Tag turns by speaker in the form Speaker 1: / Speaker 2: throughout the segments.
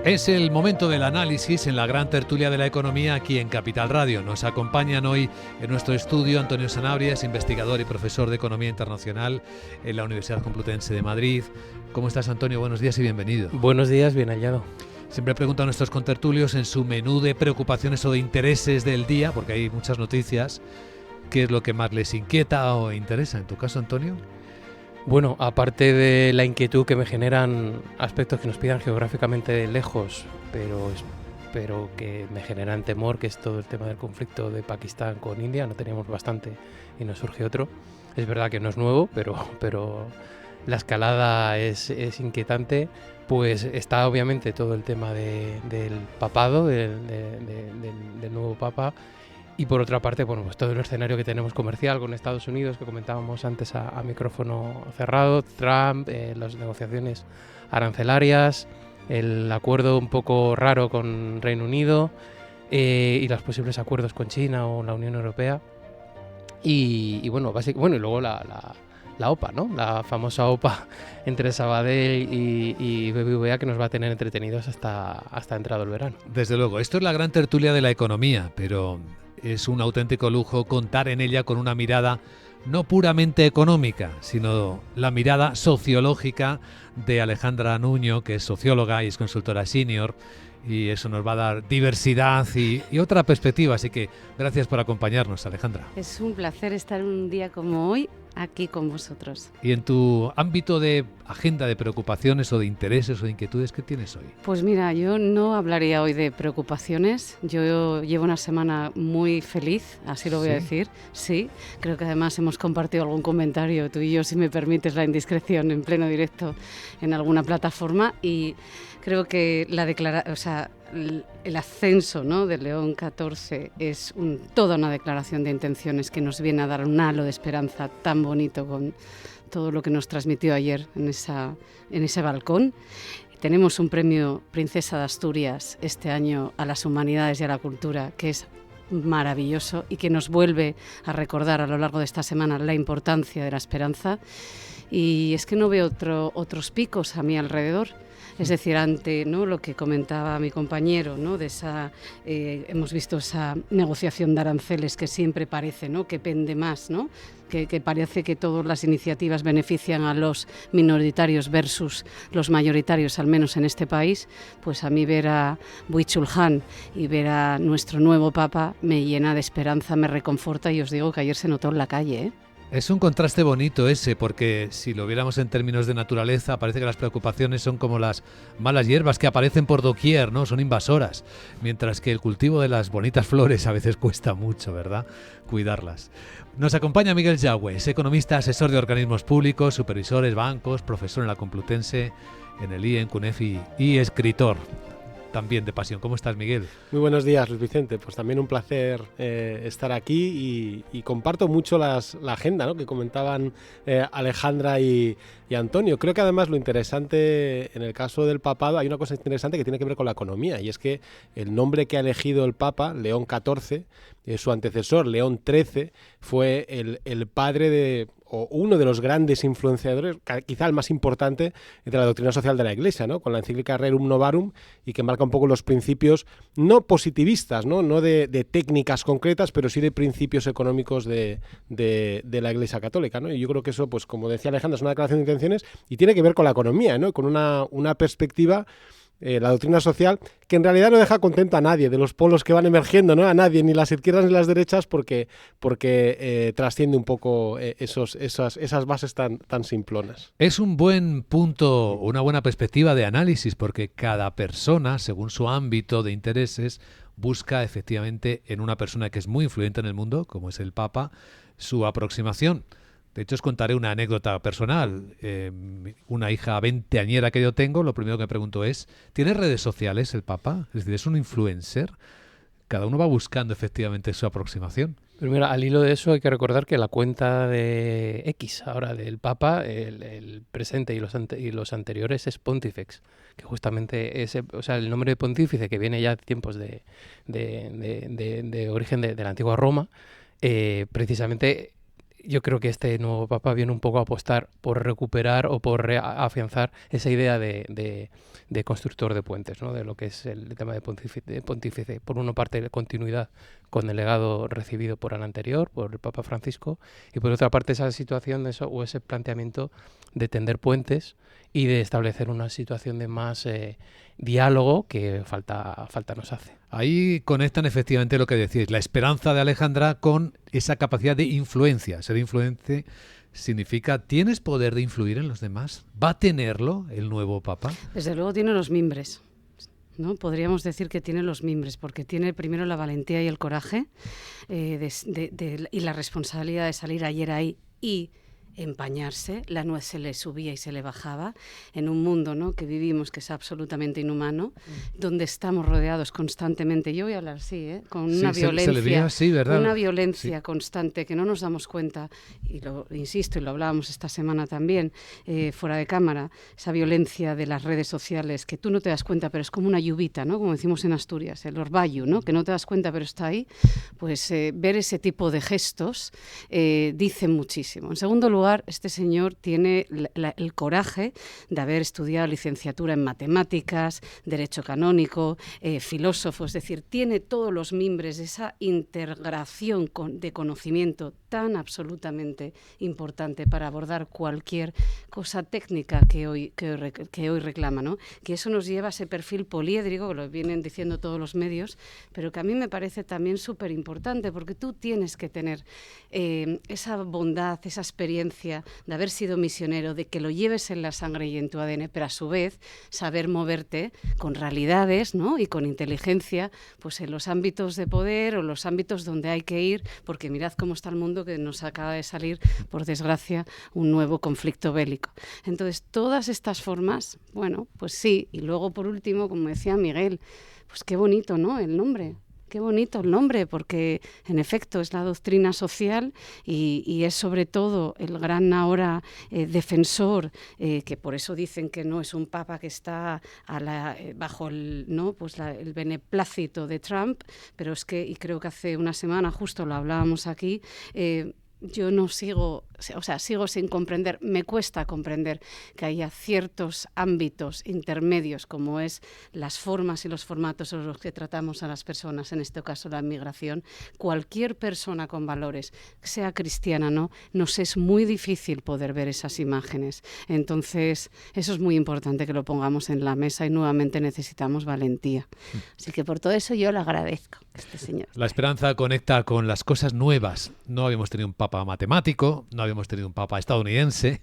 Speaker 1: Es el momento del análisis en la gran tertulia de la economía aquí en Capital Radio. Nos acompañan hoy en nuestro estudio Antonio Sanabria, es investigador y profesor de Economía Internacional en la Universidad Complutense de Madrid. ¿Cómo estás, Antonio? Buenos días y bienvenido.
Speaker 2: Buenos días, bien hallado.
Speaker 1: Siempre pregunto a nuestros contertulios en su menú de preocupaciones o de intereses del día, porque hay muchas noticias, ¿qué es lo que más les inquieta o interesa? En tu caso, Antonio.
Speaker 2: Bueno, aparte de la inquietud que me generan aspectos que nos pidan geográficamente lejos, pero que me generan temor, que es todo el tema del conflicto de Pakistán con India, no teníamos bastante y nos surge otro. Es verdad que no es nuevo, pero la escalada es inquietante. Pues está obviamente todo el tema del papado, del nuevo papa. Y por otra parte, bueno, pues todo el escenario que tenemos comercial con Estados Unidos, que comentábamos antes a micrófono cerrado, Trump, las negociaciones arancelarias, el acuerdo un poco raro con Reino Unido y los posibles acuerdos con China o la Unión Europea. Y bueno, y luego la OPA, ¿no? La famosa OPA entre Sabadell y BBVA, que nos va a tener entretenidos hasta entrado el verano.
Speaker 1: Desde luego, esto es la gran tertulia de la economía, pero es un auténtico lujo contar en ella con una mirada no puramente económica, sino la mirada sociológica de Alejandra Nuño, que es socióloga y es consultora senior, y eso nos va a dar diversidad y otra perspectiva. Así que gracias por acompañarnos, Alejandra.
Speaker 3: Es un placer estar un día como hoy aquí con vosotros.
Speaker 1: Y en tu ámbito de agenda de preocupaciones o de intereses o de inquietudes, ¿qué tienes hoy?
Speaker 3: Pues mira, yo no hablaría hoy de preocupaciones. Yo llevo una semana muy feliz, así lo voy a decir. Sí, creo que además hemos compartido algún comentario, tú y yo, si me permites la indiscreción, en pleno directo en alguna plataforma, y creo que el ascenso, ¿no?, de León XIV es toda una declaración de intenciones que nos viene a dar un halo de esperanza tan bonito con todo lo que nos transmitió ayer en ese balcón. Tenemos un premio Princesa de Asturias este año a las humanidades y a la cultura, que es maravilloso y que nos vuelve a recordar a lo largo de esta semana la importancia de la esperanza. Y es que no veo otros picos a mi alrededor. Es decir, ante, ¿no?, lo que comentaba mi compañero, ¿no?, de hemos visto esa negociación de aranceles que siempre parece, ¿no?, que pende más, ¿no?, que parece que todas las iniciativas benefician a los minoritarios versus los mayoritarios, al menos en este país. Pues a mí ver a Buichulhan y ver a nuestro nuevo Papa me llena de esperanza, me reconforta, y os digo que ayer se notó en la calle, ¿eh?
Speaker 1: Es un contraste bonito ese, porque si lo viéramos en términos de naturaleza, parece que las preocupaciones son como las malas hierbas que aparecen por doquier, ¿no? Son invasoras, mientras que el cultivo de las bonitas flores a veces cuesta mucho, ¿verdad?, cuidarlas. Nos acompaña Miguel Yagüe, es economista, asesor de organismos públicos, supervisores, bancos, profesor en la Complutense, en el IE, en CUNEF y escritor también de pasión. ¿Cómo estás, Miguel?
Speaker 4: Muy buenos días, Luis Vicente. Pues también un placer estar aquí y comparto mucho la agenda, ¿no?, que comentaban Alejandra y Antonio. Creo que además lo interesante en el caso del papado, hay una cosa interesante que tiene que ver con la economía, y es que el nombre que ha elegido el Papa, León XIV, su antecesor, León XIII, fue el padre o uno de los grandes influenciadores, quizá el más importante, de la doctrina social de la Iglesia, ¿no?, con la encíclica Rerum Novarum, y que marca un poco los principios no positivistas, no de técnicas concretas, pero sí de principios económicos de la Iglesia Católica, ¿no? Y yo creo que eso, pues como decía Alejandra, es una declaración de intenciones y tiene que ver con la economía, ¿no?, con una perspectiva, la doctrina social, que en realidad no deja contento a nadie de los polos que van emergiendo, ¿no?, a nadie, ni las izquierdas ni las derechas, porque trasciende un poco esas bases tan simplonas.
Speaker 1: Es un buen punto, una buena perspectiva de análisis, porque cada persona, según su ámbito de intereses, busca efectivamente en una persona que es muy influyente en el mundo, como es el Papa, su aproximación. De hecho, os contaré una anécdota personal. Una hija veinteañera que yo tengo, lo primero que me pregunto es, ¿tiene redes sociales el Papa? Es decir, ¿es un influencer? Cada uno va buscando efectivamente su aproximación.
Speaker 2: Pero mira, al hilo de eso hay que recordar que la cuenta de X ahora del Papa, el presente y los anteriores, es Pontifex, que justamente es, o sea, el nombre de pontífice, que viene ya de tiempos de origen de la antigua Roma, precisamente yo creo que este nuevo Papa viene un poco a apostar por recuperar o por afianzar esa idea de constructor de puentes, ¿no? De lo que es el tema de pontífice. Por una parte, la continuidad con el legado recibido por el anterior, por el Papa Francisco, y por otra parte esa situación de eso, o ese planteamiento de tender puentes y de establecer una situación de más diálogo que falta nos hace.
Speaker 1: Ahí conectan efectivamente lo que decíais, la esperanza de Alejandra con esa capacidad de influencia. Ser influente significa, ¿tienes poder de influir en los demás? ¿Va a tenerlo el nuevo Papa?
Speaker 3: Desde luego tiene los mimbres, ¿no? Podríamos decir que tiene los mimbres, porque tiene primero la valentía y el coraje y la responsabilidad de salir ayer ahí y empañarse, la nuez se le subía y se le bajaba, en un mundo, ¿no?, que vivimos que es absolutamente inhumano, donde estamos rodeados constantemente, yo voy a hablar así, con una violencia,
Speaker 1: se le veía así, ¿verdad?
Speaker 3: Una violencia constante que no nos damos cuenta, y lo insisto, y lo hablábamos esta semana también, fuera de cámara, esa violencia de las redes sociales, que tú no te das cuenta, pero es como una lluvita, ¿no?, como decimos en Asturias, el orvallo, ¿no?, que no te das cuenta, pero está ahí, pues ver ese tipo de gestos dice muchísimo. En segundo lugar, este señor tiene el coraje de haber estudiado licenciatura en matemáticas, derecho canónico, filósofo, es decir, tiene todos los mimbres de esa integración de conocimiento tan absolutamente importante para abordar cualquier cosa técnica que hoy reclama, ¿no? Que eso nos lleva a ese perfil poliédrico, que lo vienen diciendo todos los medios, pero que a mí me parece también súper importante, porque tú tienes que tener esa bondad, esa experiencia de haber sido misionero, de que lo lleves en la sangre y en tu ADN, pero a su vez saber moverte con realidades, ¿no?, y con inteligencia, pues en los ámbitos de poder o los ámbitos donde hay que ir, porque mirad cómo está el mundo, que nos acaba de salir, por desgracia, un nuevo conflicto bélico. Entonces, todas estas formas, bueno, pues sí, y luego por último, como decía Miguel, pues qué bonito, ¿no?, el nombre. Qué bonito el nombre, porque en efecto es la doctrina social y es sobre todo el gran ahora defensor, que por eso dicen que no es un papa que está bajo el beneplácito de Trump, pero es que, y creo que hace una semana justo lo hablábamos aquí, yo no sigo sin comprender, me cuesta comprender que haya ciertos ámbitos intermedios, como es las formas y los formatos en los que tratamos a las personas, en este caso la migración. Cualquier persona con valores, sea cristiana o no, nos es muy difícil poder ver esas imágenes. Entonces, eso es muy importante que lo pongamos en la mesa y nuevamente necesitamos valentía. Así que por todo eso yo le agradezco a este señor.
Speaker 1: La esperanza conecta con las cosas nuevas. No habíamos tenido un papa matemático, no habíamos tenido un papa estadounidense.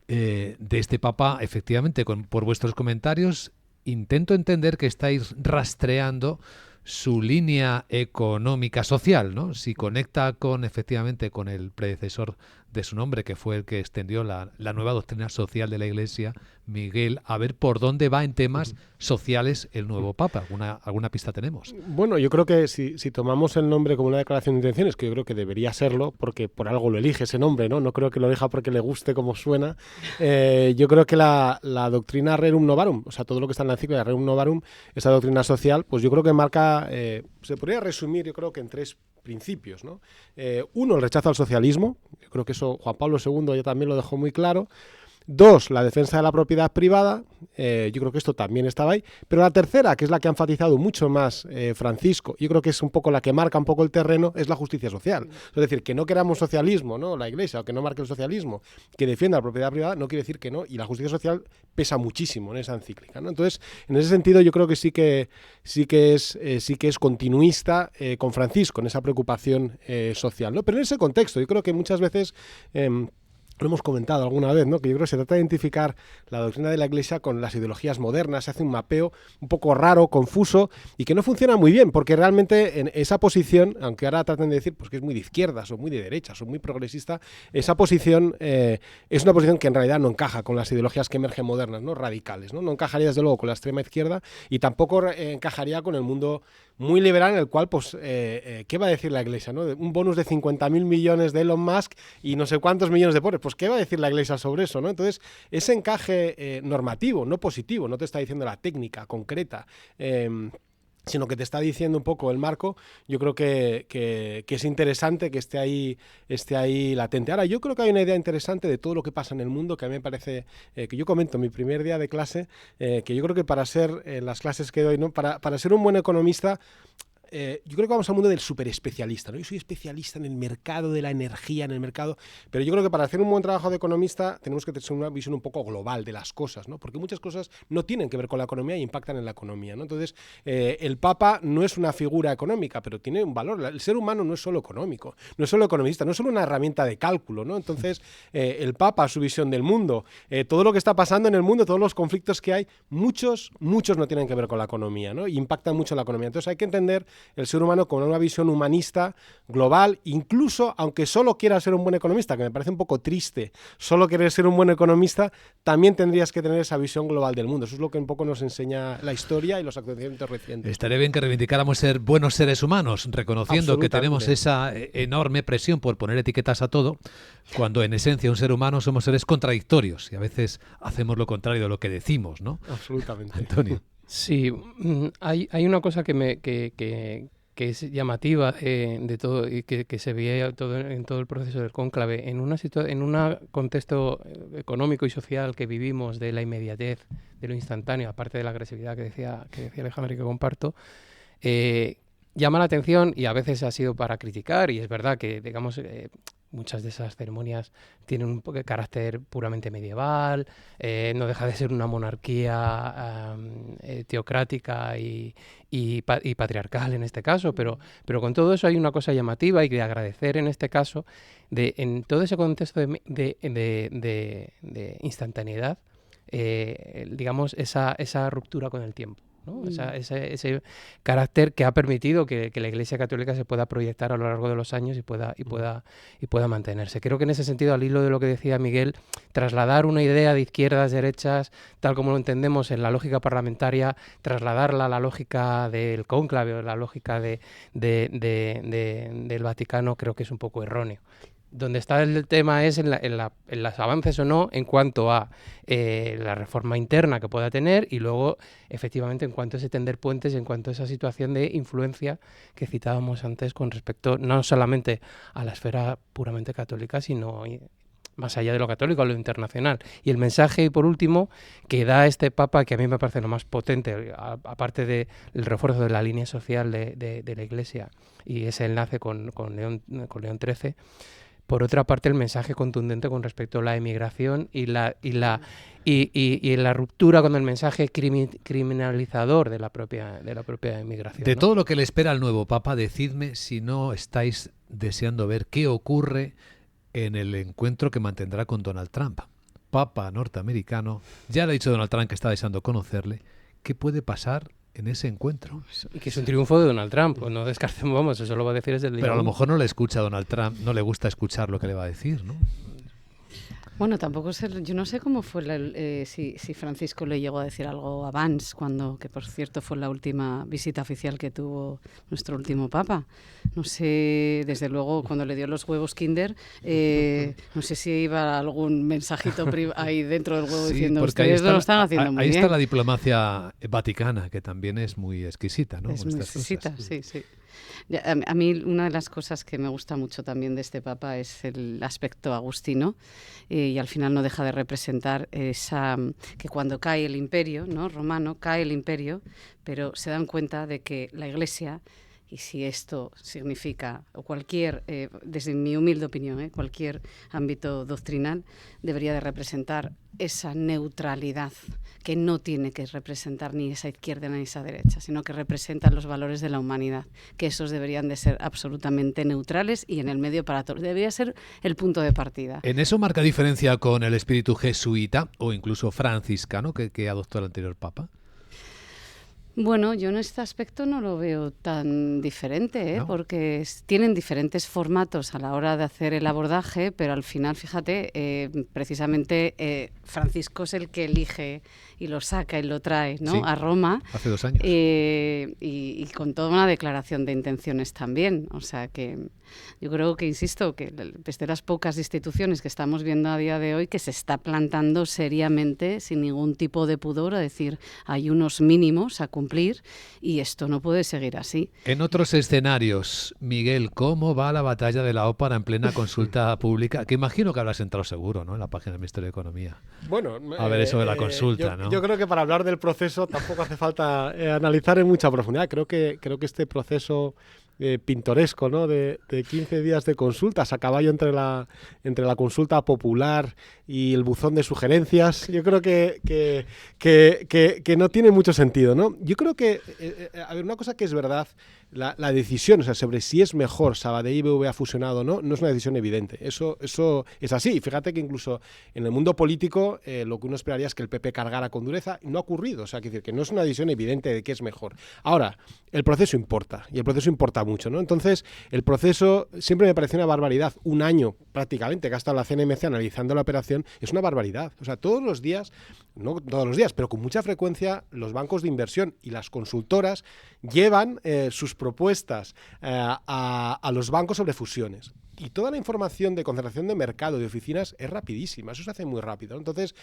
Speaker 1: De este papa, efectivamente, por vuestros comentarios, intento entender que estáis rastreando su línea económica social, ¿no? Si conecta efectivamente con el predecesor de su nombre, que fue el que extendió la nueva doctrina social de la Iglesia, Miguel, a ver por dónde va en temas sociales el nuevo Papa. ¿Alguna pista tenemos?
Speaker 4: Bueno, yo creo que si tomamos el nombre como una declaración de intenciones, que yo creo que debería serlo, porque por algo lo elige ese nombre, ¿no? No creo que lo elija porque le guste como suena. Yo creo que la doctrina Rerum Novarum, o sea, todo lo que está en la encíclica de Rerum Novarum, esa doctrina social, pues yo creo que marca, se podría resumir, yo creo que en 3 principios, ¿no? Uno, el rechazo al socialismo. Yo creo que eso Juan Pablo II ya también lo dejó muy claro. 2, la defensa de la propiedad privada. Yo creo que esto también estaba ahí. Pero la tercera, que es la que ha enfatizado mucho más Francisco, yo creo que es un poco la que marca un poco el terreno, es la justicia social. Es decir, que no queramos socialismo, ¿no?, la Iglesia, o que no marque el socialismo, que defienda la propiedad privada, no quiere decir que no. Y la justicia social pesa muchísimo en esa encíclica, ¿no? Entonces, en ese sentido, yo creo que sí que es continuista con Francisco en esa preocupación social, ¿no? Pero en ese contexto, yo creo que muchas veces lo hemos comentado alguna vez, ¿no?, que yo creo que se trata de identificar la doctrina de la Iglesia con las ideologías modernas. Se hace un mapeo un poco raro, confuso, y que no funciona muy bien, porque realmente en esa posición, aunque ahora traten de decir pues que es muy de izquierdas o muy de derechas o muy progresista, esa posición es una posición que en realidad no encaja con las ideologías que emergen modernas, ¿no?, radicales, ¿no? No encajaría desde luego con la extrema izquierda y tampoco encajaría con el mundo muy liberal, en el cual, pues, ¿qué va a decir la Iglesia, ¿no? Un bonus de 50.000 millones de Elon Musk y no sé cuántos millones de pobres. Pues, ¿qué va a decir la Iglesia sobre eso, ¿no? Entonces, ese encaje normativo, no positivo, no te está diciendo la técnica concreta, sino que te está diciendo un poco el marco. Yo creo que es interesante que esté ahí latente. Ahora, yo creo que hay una idea interesante de todo lo que pasa en el mundo, que a mí me parece, que yo comento en mi primer día de clase, que yo creo que para ser, en las clases que doy, ¿no? para ser un buen economista, yo creo que vamos al mundo del superespecialista, ¿no? Yo soy especialista en el mercado de la energía, en el mercado, pero yo creo que para hacer un buen trabajo de economista tenemos que tener una visión un poco global de las cosas, ¿no? Porque muchas cosas no tienen que ver con la economía y impactan en la economía, ¿no? Entonces, el Papa no es una figura económica, pero tiene un valor. El ser humano no es solo económico, no es solo economista, no es solo una herramienta de cálculo, ¿no? Entonces, el Papa, su visión del mundo, todo lo que está pasando en el mundo, todos los conflictos que hay, muchos no tienen que ver con la economía, ¿no? Y impactan mucho en la economía. Entonces, hay que entender el ser humano con una visión humanista, global, incluso aunque solo quieras ser un buen economista, que me parece un poco triste, solo querer ser un buen economista, también tendrías que tener esa visión global del mundo. Eso es lo que un poco nos enseña la historia y los acontecimientos recientes.
Speaker 1: Estaría bien que reivindicáramos ser buenos seres humanos, reconociendo que tenemos esa enorme presión por poner etiquetas a todo, cuando en esencia un ser humano somos seres contradictorios y a veces hacemos lo contrario de lo que decimos, ¿no?
Speaker 4: Absolutamente.
Speaker 1: Antonio.
Speaker 2: Sí, hay una cosa que es llamativa de todo y que se veía en todo el proceso del cónclave, en un contexto económico y social que vivimos, de la inmediatez, de lo instantáneo, aparte de la agresividad que decía Alejandra y que comparto, llama la atención, y a veces ha sido para criticar, y es verdad que, digamos, muchas de esas ceremonias tienen un carácter puramente medieval, no deja de ser una monarquía teocrática y patriarcal en este caso, pero con todo eso hay una cosa llamativa y de agradecer en este caso, en todo ese contexto de instantaneidad, digamos, esa ruptura con el tiempo, ¿no? Ese carácter que ha permitido que la Iglesia Católica se pueda proyectar a lo largo de los años y pueda mantenerse. Creo que en ese sentido, al hilo de lo que decía Miguel, trasladar una idea de izquierdas, derechas, tal como lo entendemos en la lógica parlamentaria, trasladarla a la lógica del cónclave o la lógica del Vaticano, creo que es un poco erróneo. Donde está el tema es en los avances o no en cuanto a la reforma interna que pueda tener, y luego efectivamente en cuanto a ese tender puentes, en cuanto a esa situación de influencia que citábamos antes con respecto no solamente a la esfera puramente católica, sino más allá de lo católico, a lo internacional. Y el mensaje, por último, que da este Papa, que a mí me parece lo más potente, aparte del refuerzo de la línea social de la Iglesia y ese enlace con León XIII, por otra parte, el mensaje contundente con respecto a la emigración y la ruptura con el mensaje criminalizador de la propia emigración.
Speaker 1: De todo lo que le espera al nuevo Papa, decidme si no estáis deseando ver qué ocurre en el encuentro que mantendrá con Donald Trump. Papa norteamericano, ya le ha dicho Donald Trump que está deseando conocerle. ¿Qué puede pasar en ese encuentro?
Speaker 2: Y que es un triunfo de Donald Trump, pues no descartemos, vamos, eso lo va a decir desde el día.
Speaker 1: Pero a lo mejor no le escucha a Donald Trump, no le gusta escuchar lo que le va a decir, ¿no?
Speaker 3: Bueno, tampoco sé, yo no sé cómo fue si Francisco le llegó a decir algo a Vance, que por cierto fue la última visita oficial que tuvo nuestro último Papa. No sé, desde luego, cuando le dio los huevos Kinder, no sé si iba algún mensajito ahí dentro del huevo diciendo, ustedes lo están haciendo muy bien.
Speaker 1: Ahí está la diplomacia vaticana, que también es muy exquisita, ¿no?
Speaker 3: Es muy exquisita, sí. A mí una de las cosas que me gusta mucho también de este Papa es el aspecto agustino, y al final no deja de representar que cuando cae el imperio, ¿no?, romano, cae el imperio, pero se dan cuenta de que la Iglesia, y si esto significa, o cualquier, desde mi humilde opinión, cualquier ámbito doctrinal, debería de representar esa neutralidad que no tiene que representar ni esa izquierda ni esa derecha, sino que representan los valores de la humanidad, que esos deberían de ser absolutamente neutrales y en el medio para todos. Debería ser el punto de partida.
Speaker 1: ¿En eso marca diferencia con el espíritu jesuita o incluso franciscano que adoptó el anterior Papa?
Speaker 3: Bueno, yo en este aspecto no lo veo tan diferente,
Speaker 1: ¿No?
Speaker 3: Porque tienen diferentes formatos a la hora de hacer el abordaje, pero al final, fíjate, precisamente Francisco es el que elige y lo saca y lo trae, ¿no?,
Speaker 1: sí,
Speaker 3: a Roma.
Speaker 1: Hace 2 años.
Speaker 3: Y con toda una declaración de intenciones también. O sea que yo creo que, insisto, que es de las pocas instituciones que estamos viendo a día de hoy que se está plantando seriamente, sin ningún tipo de pudor, a decir, hay unos mínimos a cumplir cumplir y esto no puede seguir así.
Speaker 1: En otros escenarios, Miguel, ¿cómo va la batalla de la ópera en plena consulta pública? Que imagino que habrás entrado seguro, ¿no?, en la página del Ministerio de Economía.
Speaker 4: Bueno,
Speaker 1: a ver eso de la consulta, ¿no?
Speaker 4: Yo creo que para hablar del proceso tampoco hace falta analizar en mucha profundidad. Creo que este proceso pintoresco, ¿no?, de 15 días de consultas a caballo entre la consulta popular y el buzón de sugerencias, yo creo que no tiene mucho sentido, ¿no? Yo creo que, a ver, una cosa que es verdad, la decisión, o sea, sobre si es mejor Sabadell y BBVA fusionado o no, no es una decisión evidente. Eso es así. Fíjate que incluso en el mundo político lo que uno esperaría es que el PP cargara con dureza, y no ha ocurrido. O sea, quiero decir que no es una decisión evidente de qué es mejor. Ahora, el proceso importa, y el proceso importa mucho, ¿no? Entonces, el proceso siempre me pareció una barbaridad. Un año prácticamente que ha estado la CNMC analizando la operación es una barbaridad. O sea, todos los días, no todos los días, pero con mucha frecuencia, los bancos de inversión y las consultoras llevan sus propuestas a los bancos sobre fusiones. Y toda la información de concentración de mercado, de oficinas, es rapidísima. Eso se hace muy rápido, ¿no? Entonces,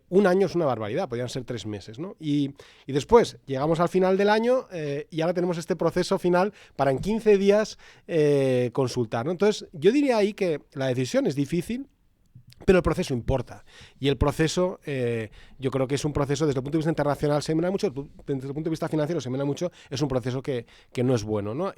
Speaker 4: un año es una barbaridad, podrían ser 3 meses, ¿no? Y después llegamos al final del año y ahora tenemos este proceso final para en 15 días consultar, ¿no? Entonces, yo diría ahí que la decisión es difícil, pero el proceso importa. Y el proceso, yo creo que es un proceso, desde el punto de vista internacional se mena mucho, desde el punto de vista financiero se mena mucho, es un proceso que no es bueno, ¿no?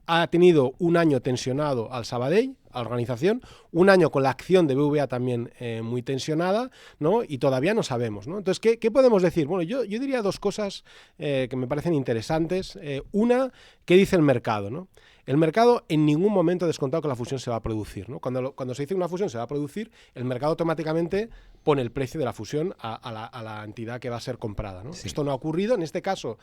Speaker 4: Ha tenido un año tensionado al Sabadell, a la organización, un año con la acción de BBVA también muy tensionada, ¿no? Y todavía no sabemos, ¿no? Entonces, ¿qué podemos decir? Bueno, yo diría 2 cosas que me parecen interesantes. Una, ¿qué dice el mercado, ¿no? El mercado en ningún momento ha descontado que la fusión se va a producir, ¿no? Cuando se dice que una fusión se va a producir, el mercado automáticamente pone el precio de la fusión a la entidad que va a ser comprada, ¿no? Sí. Esto no ha ocurrido. En este caso,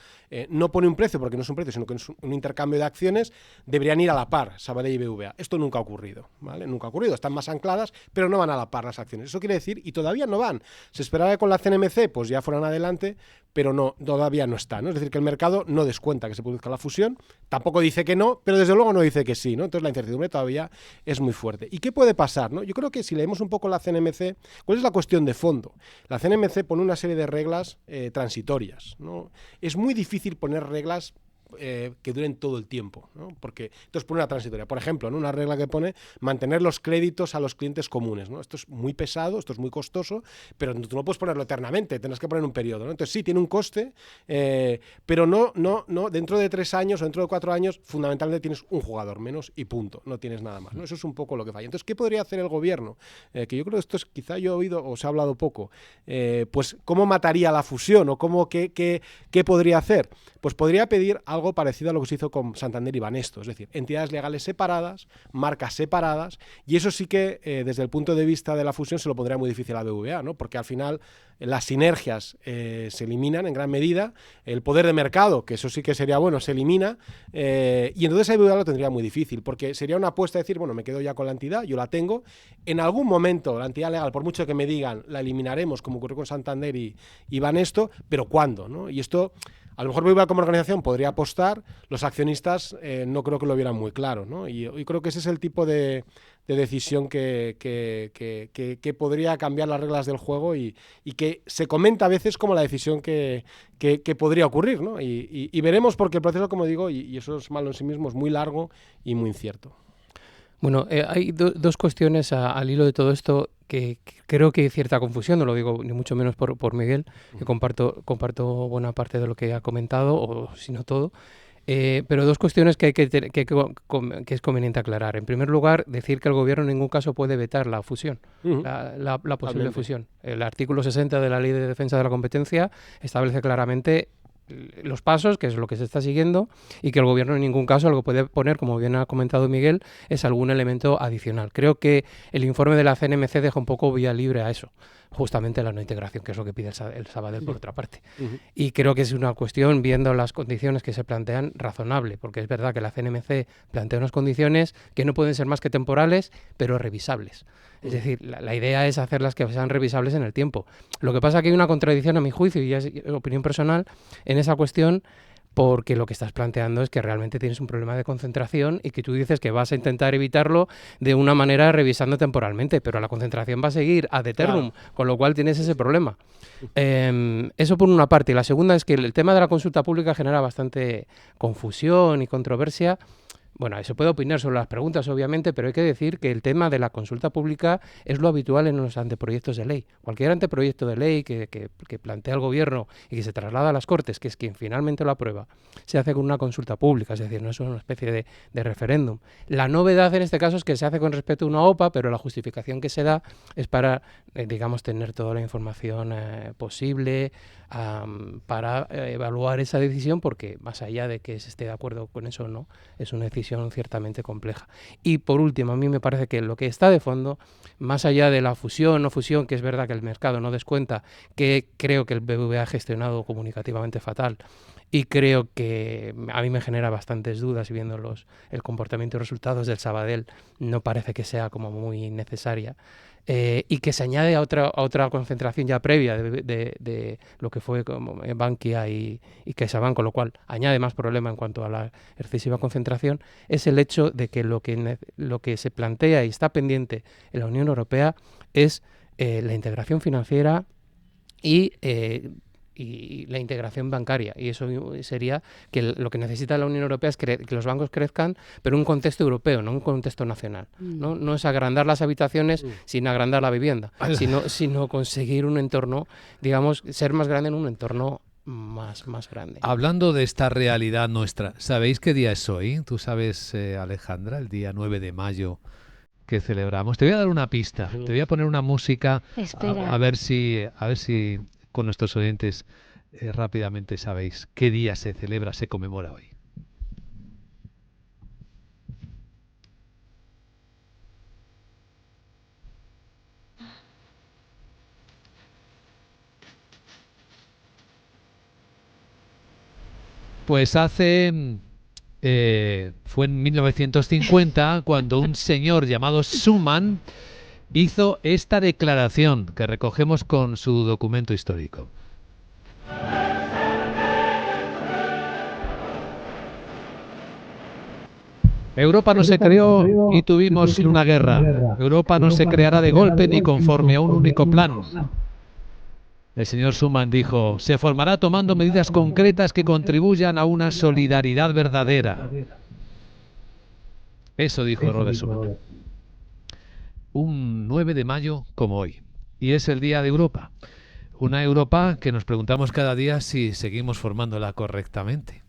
Speaker 4: no pone un precio porque no es un precio, sino que es un intercambio de acciones. Deberían ir a la par, Sabadell y BBVA. Esto nunca ha ocurrido, ¿vale? Nunca ha ocurrido. Están más ancladas, pero no van a la par las acciones. Eso quiere decir, y todavía no van. Se esperaba que con la CNMC pues ya fueran adelante, pero no, todavía no está, ¿no? Es decir, que el mercado no descuenta que se produzca la fusión, tampoco dice que no, pero desde luego no dice que sí, ¿no? Entonces la incertidumbre todavía es muy fuerte. ¿Y qué puede pasar, no? Yo creo que si leemos un poco la CNMC, ¿cuál es la cuestión de fondo? La CNMC pone una serie de reglas transitorias, ¿no? Es muy difícil poner reglas que duren todo el tiempo, ¿no? Porque entonces pone una transitoria. Por ejemplo, ¿no?, una regla que pone mantener los créditos a los clientes comunes, ¿no? Esto es muy pesado, esto es muy costoso, pero tú no puedes ponerlo eternamente, tendrás que poner un periodo, ¿no? Entonces sí, tiene un coste, pero no, dentro de 3 años o dentro de 4 años, fundamentalmente tienes un jugador menos y punto, no tienes nada más, ¿no? Eso es un poco lo que falla. Entonces, ¿qué podría hacer el gobierno? Que yo creo que esto es, quizá yo he oído o se ha hablado poco, pues ¿cómo mataría la fusión o qué podría hacer? Pues podría pedir algo parecido a lo que se hizo con Santander y Banesto, es decir, entidades legales separadas, marcas separadas, y eso sí que desde el punto de vista de la fusión se lo pondría muy difícil a BBVA, ¿no? Porque al final las sinergias se eliminan en gran medida, el poder de mercado, que eso sí que sería bueno, se elimina, y entonces a BBVA lo tendría muy difícil, porque sería una apuesta de decir, bueno, me quedo ya con la entidad, yo la tengo, en algún momento la entidad legal, por mucho que me digan, la eliminaremos, como ocurrió con Santander y Banesto, pero ¿cuándo, no? Y esto, a lo mejor BBVA como organización podría apostar, los accionistas no creo que lo vieran muy claro, ¿no? Y creo que ese es el tipo de decisión que podría cambiar las reglas del juego y que se comenta a veces como la decisión que podría ocurrir, ¿no? Y veremos, porque el proceso, como digo, y eso es malo en sí mismo, es muy largo y muy incierto.
Speaker 2: Bueno, hay 2 cuestiones al hilo de todo esto que creo que hay cierta confusión, no lo digo ni mucho menos por Miguel, que comparto buena parte de lo que ha comentado, o si no todo, pero 2 cuestiones que es conveniente aclarar. En primer lugar, decir que el gobierno en ningún caso puede vetar la fusión, la posible fusión. El artículo 60 de la Ley de Defensa de la Competencia establece claramente los pasos, que es lo que se está siguiendo, y que el gobierno en ningún caso lo que puede poner, como bien ha comentado Miguel, es algún elemento adicional. Creo que el informe de la CNMC deja un poco vía libre a eso, justamente la no integración, que es lo que pide el Sabadell por otra parte. Y creo que es una cuestión, viendo las condiciones que se plantean, razonable, porque es verdad que la CNMC plantea unas condiciones que no pueden ser más que temporales, pero revisables. Es decir, la idea es hacerlas que sean revisables en el tiempo. Lo que pasa es que hay una contradicción, a mi juicio, y es opinión personal, en esa cuestión, porque lo que estás planteando es que realmente tienes un problema de concentración y que tú dices que vas a intentar evitarlo de una manera revisando temporalmente, pero la concentración va a seguir ad eternum, con lo cual tienes ese problema. Eso por una parte. Y la segunda es que el tema de la consulta pública genera bastante confusión y controversia. Bueno, se puede opinar sobre las preguntas, obviamente, pero hay que decir que el tema de la consulta pública es lo habitual en los anteproyectos de ley. Cualquier anteproyecto de ley que plantea el Gobierno y que se traslada a las Cortes, que es quien finalmente lo aprueba, se hace con una consulta pública, es decir, no es una especie de referéndum. La novedad en este caso es que se hace con respecto a una OPA, pero la justificación que se da es para, digamos, tener toda la información posible para evaluar esa decisión, porque más allá de que se esté de acuerdo con eso o no, es una decisión ciertamente compleja. Y por último, a mí me parece que lo que está de fondo, más allá de la fusión o no fusión, que es verdad que el mercado no descuenta, que creo que el BBVA ha gestionado comunicativamente fatal, y creo que a mí me genera bastantes dudas, y viendo el comportamiento y resultados del Sabadell, no parece que sea como muy necesaria. Y que se añade a otra concentración ya previa de lo que fue como Bankia y CaixaBank, con lo cual añade más problema en cuanto a la excesiva concentración, es el hecho de que lo que se plantea y está pendiente en la Unión Europea es la integración financiera y la integración bancaria, y eso sería que lo que necesita la Unión Europea es que los bancos crezcan, pero en un contexto europeo, no en un contexto nacional. No es agrandar las habitaciones sin agrandar la vivienda, sino conseguir un entorno, digamos, ser más grande en un entorno más grande.
Speaker 1: Hablando de esta realidad nuestra, ¿sabéis qué día es hoy? Tú sabes, Alejandra, el día 9 de mayo que celebramos. Te voy a dar una pista, te voy a poner una música, a ver si con nuestros oyentes rápidamente sabéis qué día se celebra, se conmemora hoy. Pues fue en 1950 cuando un señor llamado Schuman hizo esta declaración que recogemos con su documento histórico. Europa no se creó y tuvimos una guerra. Europa no se creará de golpe ni conforme a un único plan. El señor Schuman dijo, se formará tomando medidas concretas que contribuyan a una solidaridad verdadera. Eso dijo Robert Schuman. Un 9 de mayo como hoy. Y es el Día de Europa. Una Europa que nos preguntamos cada día si seguimos formándola correctamente.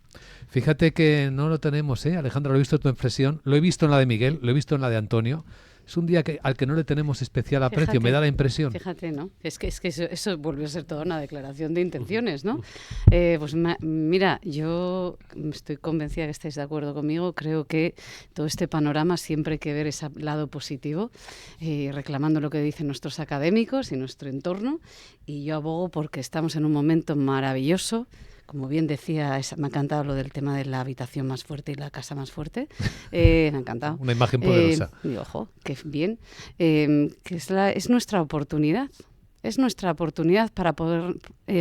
Speaker 1: Fíjate que no lo tenemos, Alejandra, lo he visto en tu expresión, lo he visto en la de Miguel, lo he visto en la de Antonio. Es un día al que no le tenemos especial aprecio, me da la impresión.
Speaker 3: Fíjate, ¿no? Es que eso vuelve a ser toda una declaración de intenciones, ¿no? Pues mira, yo estoy convencida que estáis de acuerdo conmigo. Creo que todo este panorama siempre hay que ver ese lado positivo, reclamando lo que dicen nuestros académicos y nuestro entorno. Y yo abogo porque estamos en un momento maravilloso. Como bien decía, me ha encantado lo del tema de la habitación más fuerte y la casa más fuerte. Me ha encantado.
Speaker 1: Una imagen poderosa.
Speaker 3: Y ojo, qué bien. Que es nuestra oportunidad. Es nuestra oportunidad para poder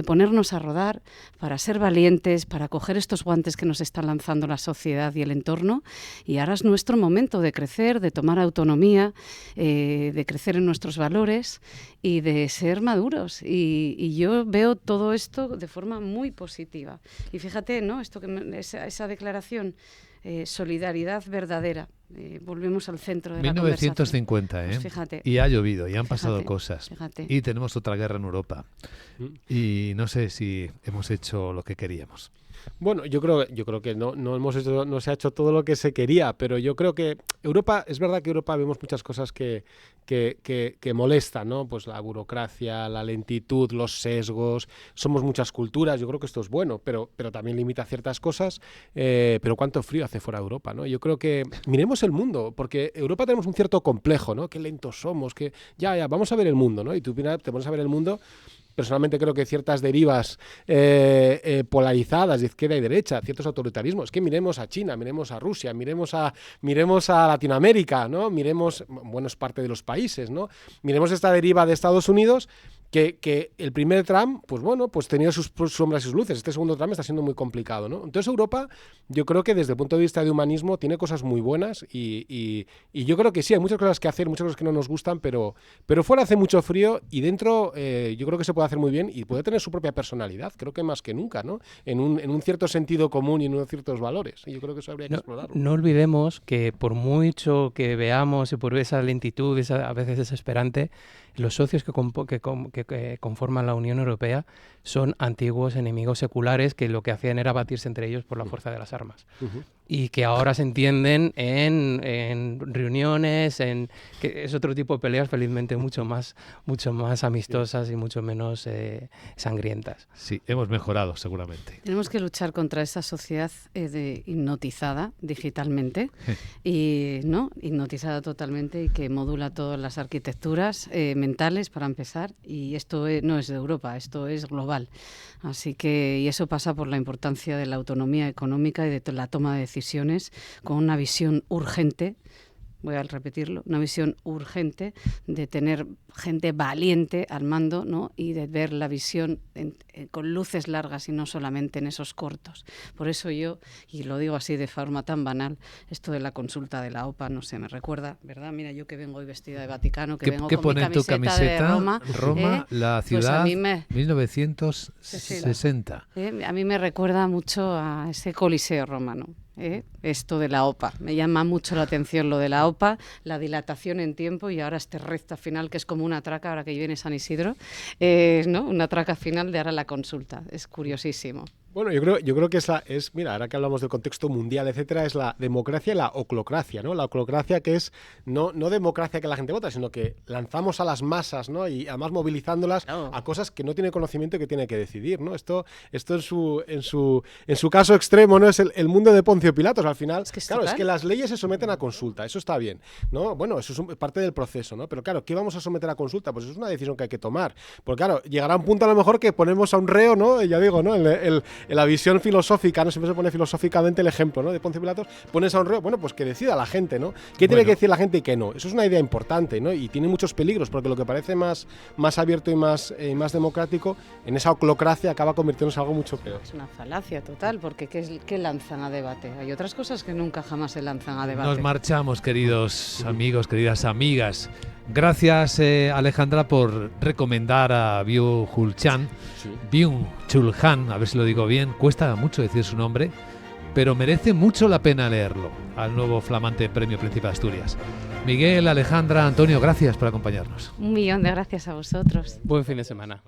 Speaker 3: ponernos a rodar, para ser valientes, para coger estos guantes que nos están lanzando la sociedad y el entorno. Y ahora es nuestro momento de crecer, de tomar autonomía, de crecer en nuestros valores y de ser maduros. Y yo veo todo esto de forma muy positiva. Y fíjate, ¿no? Esa declaración, solidaridad verdadera. Volvemos al centro de
Speaker 1: 1950,
Speaker 3: la conversación. Pues fíjate,
Speaker 1: y ha llovido, y han pasado cosas.
Speaker 3: Fíjate.
Speaker 1: Y tenemos otra guerra en Europa. Y no sé si hemos hecho lo que queríamos.
Speaker 4: Bueno, yo creo que no se ha hecho todo lo que se quería, pero yo creo que Europa, es verdad que Europa vemos muchas cosas que molestan, ¿no? Pues la burocracia, la lentitud, los sesgos, somos muchas culturas, yo creo que esto es bueno, pero también limita ciertas cosas, pero cuánto frío hace fuera de Europa, ¿no? Yo creo que miremos el mundo, porque Europa tenemos un cierto complejo, ¿no? Qué lentos somos, que ya, vamos a ver el mundo, ¿no? Y tú te pones a ver el mundo. Personalmente creo que ciertas derivas polarizadas de izquierda y derecha, ciertos autoritarismos, es que miremos a China, miremos a Rusia, miremos a Latinoamérica, ¿no? Miremos, bueno, es parte de los países, ¿no? Miremos esta deriva de Estados Unidos, que el primer tramo, pues bueno, pues tenía sus sombras y sus luces. Este segundo tramo está siendo muy complicado, ¿no? Entonces Europa, yo creo que desde el punto de vista de humanismo tiene cosas muy buenas y yo creo que sí, hay muchas cosas que hacer, muchas cosas que no nos gustan, pero fuera hace mucho frío y dentro yo creo que se puede hacer muy bien y puede tener su propia personalidad, creo que más que nunca, ¿no? En un cierto sentido común y en unos ciertos valores. Y yo creo que eso habría que explorarlo.
Speaker 2: No olvidemos que por mucho que veamos y por esa lentitud, a veces desesperante, los socios que conforman la Unión Europea son antiguos enemigos seculares que lo que hacían era batirse entre ellos por la fuerza de las armas. Y que ahora se entienden en reuniones, que es otro tipo de peleas felizmente mucho más amistosas y mucho menos sangrientas.
Speaker 1: Sí, hemos mejorado seguramente.
Speaker 3: Tenemos que luchar contra esa sociedad hipnotizada digitalmente y no hipnotizada totalmente y que modula todas las arquitecturas mentales para empezar, y esto no es de Europa, esto es global. Así que, y eso pasa por la importancia de la autonomía económica y de la toma de decisiones con una visión urgente, voy a repetirlo, una visión urgente de tener gente valiente al mando, ¿no? Y de ver la visión con luces largas y no solamente en esos cortos. Por eso yo, y lo digo así de forma tan banal, esto de la consulta de la OPA, no sé, me recuerda, ¿verdad? Mira, yo que vengo hoy vestida de Vaticano, que vengo
Speaker 1: ¿Qué
Speaker 3: con
Speaker 1: pone
Speaker 3: mi
Speaker 1: en tu camiseta?
Speaker 3: de Roma,
Speaker 1: La
Speaker 3: pues
Speaker 1: ciudad,
Speaker 3: a mí
Speaker 1: 1960.
Speaker 3: A mí me recuerda mucho a ese Coliseo romano. Esto de la OPA. Me llama mucho la atención lo de la OPA, la dilatación en tiempo y ahora este recta final que es como una traca, ahora que viene San Isidro, ¿no? Una traca final de ahora la consulta. Es curiosísimo.
Speaker 4: Bueno, yo creo que mira, ahora que hablamos del contexto mundial, etcétera, es la democracia y la oclocracia, ¿no? La oclocracia que es no democracia que la gente vota, sino que lanzamos a las masas, ¿no? Y además movilizándolas a cosas que no tiene conocimiento y que tiene que decidir, ¿no? Esto en su caso extremo, ¿no? Es el mundo de Poncio Pilatos. Al final, es que las leyes se someten a consulta, eso está bien, ¿no? Bueno, eso es parte del proceso, ¿no? Pero claro, ¿qué vamos a someter a consulta? Pues es una decisión que hay que tomar. Porque claro, llegará un punto a lo mejor que ponemos a un reo, ¿no? Ya digo, ¿no? En la visión filosófica, ¿no? Siempre se pone filosóficamente el ejemplo, ¿no? De Poncio Pilatos, pones a un reo, bueno, pues que decida la gente, ¿no? ¿Qué tiene que decir la gente y qué no? Eso es una idea importante, ¿no? Y tiene muchos peligros, porque lo que parece más abierto y más democrático, en esa oclocracia acaba convirtiéndose en algo mucho peor.
Speaker 3: Es una falacia total, porque ¿qué lanzan a debate? Hay otras cosas que nunca jamás se lanzan a debate.
Speaker 1: Nos marchamos, queridos amigos, queridas amigas. Gracias, Alejandra, por recomendar a Byung-Chul Han. Byung-Chul Han, a ver si lo digo bien, cuesta mucho decir su nombre, pero merece mucho la pena leerlo, al nuevo flamante Premio Príncipe de Asturias. Miguel, Alejandra, Antonio, gracias por acompañarnos.
Speaker 3: 1.000.000 de gracias a vosotros.
Speaker 2: Buen fin de semana.